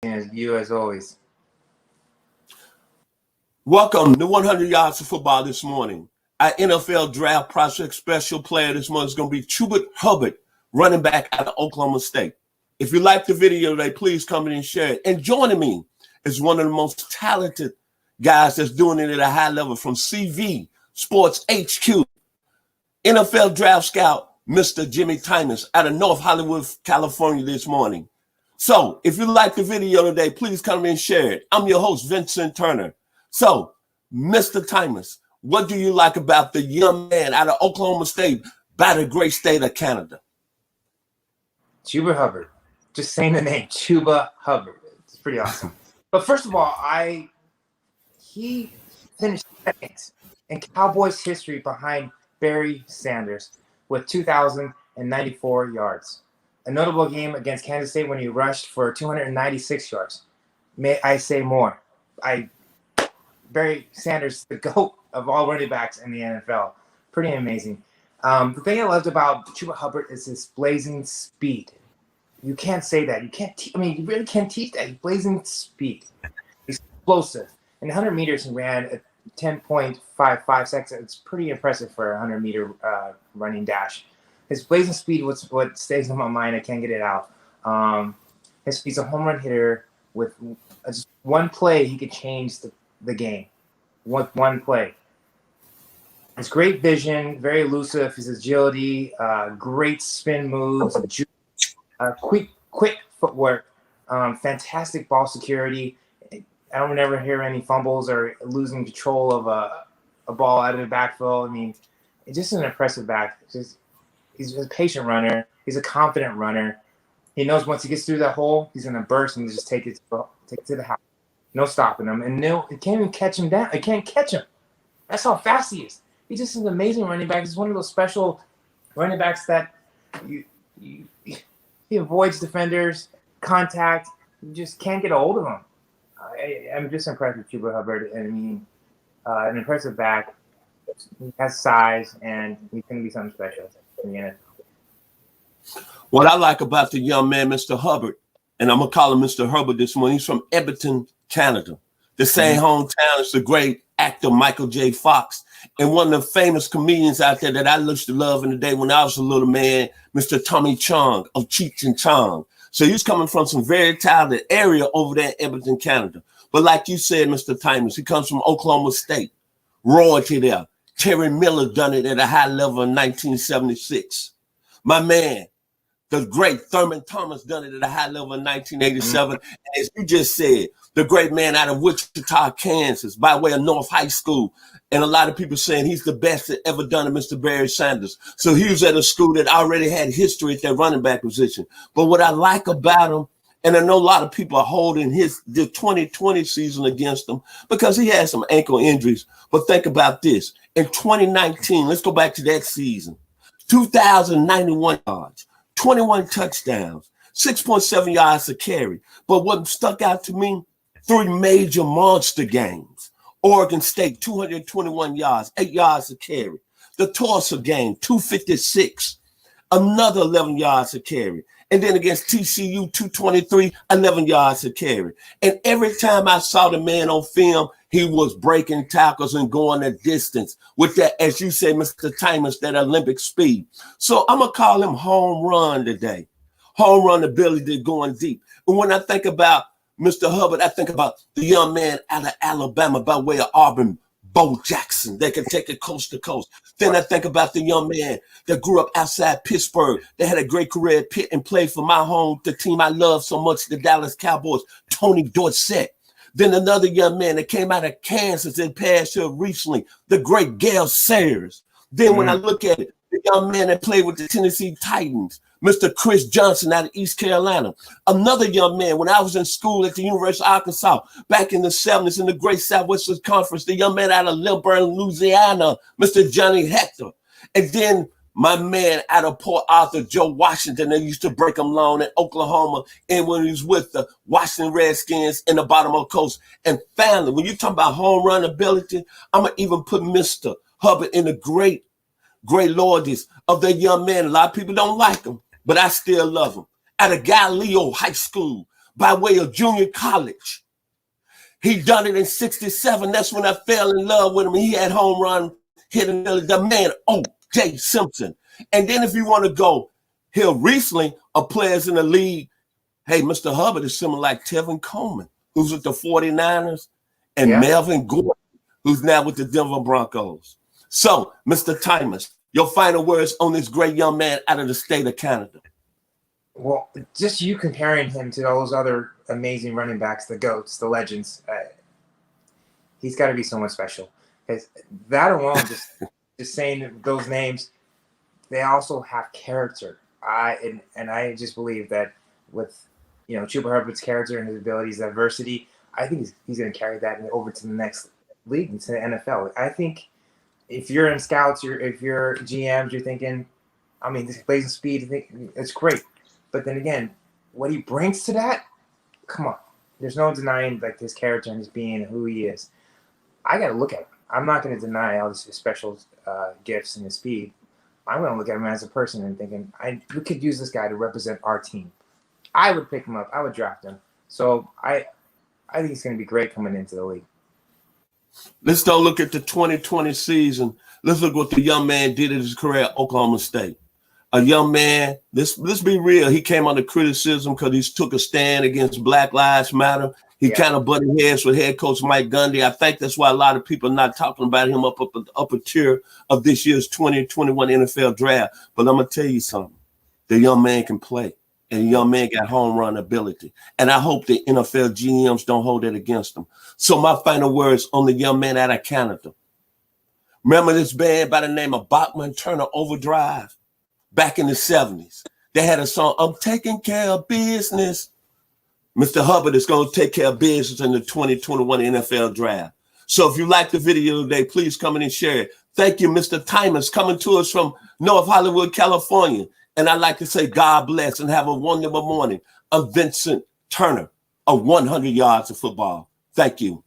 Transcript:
And you as always. Welcome to 100 Yards of Football this morning. Our NFL Draft Prospect Special Player this morning is going to be Chuba Hubbard, running back out of Oklahoma State. If you like the video today, please come in and share it. And joining me is one of the most talented guys that's doing it at a high level from CVSports HQ, NFL Draft Scout, Mr. Timas out of North Hollywood, California this morning. So if you like the video today, please come in and share it. I'm your host, Vincent Turner. So, Mr. Timas, what do you like about the young man out of Oklahoma State by the great state of Canada? Chuba Hubbard. Just saying the name, Chuba Hubbard. It's pretty awesome. But first of all, he finished second in Cowboys history behind Barry Sanders with 2,094 yards. A notable game against Kansas State when he rushed for 296 yards. May I say more? Barry Sanders, the GOAT of all running backs in the NFL. Pretty amazing. The thing I loved about Chuba Hubbard is his blazing speed. You can't say that. You can't. You really can't teach that. He's blazing speed. He's explosive. In 100 meters, he ran at 10.55 seconds. It's pretty impressive for a 100-meter running dash. His blazing speed was what stays in my mind. I can't get it out. He's a home run hitter. With just one play, he could change the game. One play. His great vision, very elusive. His agility, great spin moves, quick footwork, fantastic ball security. I don't ever hear any fumbles or losing control of a ball out of the backfield. I mean, it's just an impressive back. He's a patient runner. He's a confident runner. He knows once he gets through that hole, he's going to burst and just take it to the house. No stopping him. And it can't even catch him down. It can't catch him. That's how fast he is. He's just an amazing running back. He's one of those special running backs that he avoids defenders, contact. You just can't get a hold of him. I'm just impressed with Chuba Hubbard. I mean, an impressive back. He has size, and he's going to be something special in the NFL. What I like about the young man, Mr. Hubbard, and I'm going to call him Mr. Hubbard this morning, he's from Edmonton, Canada. The same hometown as the great actor Michael J. Fox, and one of the famous comedians out there that I used to love in the day when I was a little man, Mr. Tommy Chong of Cheech and Chong. So he's coming from some very talented area over there in Edmonton, Canada. But like you said, Mr. Timas, he comes from Oklahoma State. Royalty there. Terry Miller done it at a high level in 1976. My man, the great Thurman Thomas done it at a high level in 1987. And as you just said, the great man out of Wichita, Kansas, by way of North High School. And a lot of people saying he's the best that ever done it, Mr. Barry Sanders. So he was at a school that already had history at that running back position. But what I like about him, and I know a lot of people are holding the 2020 season against him because he had some ankle injuries. But think about this. In 2019, let's go back to that season. 2,091 yards, 21 touchdowns, 6.7 yards a carry. But what stuck out to me, 3 major monster games. Oregon State, 221 yards, 8 yards a carry. The Tulsa game, 256, another 11 yards a carry. And then against TCU, 223, 11 yards a carry. And every time I saw the man on film, he was breaking tackles and going a distance with that, as you say, Mr. Timas, that Olympic speed. So I'm going to call him home run today. Home run ability going deep. And when I think about Mr. Hubbard, I think about the young man out of Alabama by way of Auburn, Bo Jackson. They can take it coast to coast. Then I think about the young man that grew up outside Pittsburgh. They had a great career at Pitt and played for my home, the team I love so much, the Dallas Cowboys, Tony Dorsett. Then another young man that came out of Kansas and passed here recently, the great Gale Sayers. Then when I look at it, the young man that played with the Tennessee Titans, Mr. Chris Johnson out of East Carolina. Another young man, when I was in school at the University of Arkansas back in the 70s in the Great Southwestern Conference, the young man out of Lilburn, Louisiana, Mr. Johnny Hector. And then my man out of Port Arthur, Joe Washington, they used to break him long in Oklahoma, and when he was with the Washington Redskins in the bottom of the coast. And finally, when you talk about home run ability, I'm going to even put Mr. Hubbard in the great loyalties of that young man. A lot of people don't like him, but I still love him. Out of Galileo High School, by way of junior college. He done it in 67. That's when I fell in love with him. He had home run hitting the man, O.J. Simpson. And then if you want to go here recently, players in the league, hey, Mr. Hubbard is similar like Tevin Coleman, who's with the 49ers, and Melvin Gordon, who's now with the Denver Broncos. So, Mr. Timas, your final words on this great young man out of the state of Canada. Well, just you comparing him to all those other amazing running backs, the GOATs, the legends, he's got to be someone special. Because that alone, just saying those names, they also have character. I just believe that with Chuba Hubbard's character and his abilities, adversity, I think he's going to carry that over to the next league, into the NFL. I think if you're in scouts, if you're GMs, you're thinking, I mean, this blazing speed, it's great. But then again, what he brings to that, come on. There's no denying like his character and his being and who he is. I got to look at him. I'm not going to deny all his special gifts and his speed. I'm going to look at him as a person and thinking, we could use this guy to represent our team. I would pick him up. I would draft him. So I think he's going to be great coming into the league. Let's don't look at the 2020 season. Let's look what the young man did in his career at Oklahoma State. A young man, let's be real. He came under criticism because he took a stand against Black Lives Matter. He kind of butted heads with head coach Mike Gundy. I think that's why a lot of people are not talking about him up at the upper tier of this year's 2021 NFL draft. But I'm going to tell you something. The young man can play. And the young man got home run ability. And I hope the NFL GMs don't hold that against him. So my final words on the young man out of Canada. Remember this band by the name of Bachman Turner Overdrive? Back in the 70s, they had a song, I'm taking care of business. Mr. Hubbard is going to take care of business in the 2021 NFL draft. So if you like the video today, please come in and share it. Thank you, Mr. Timas, coming to us from North Hollywood, California. And I'd like to say God bless and have a wonderful morning. I'm Vincent Turner of 100 Yards of Football. Thank you.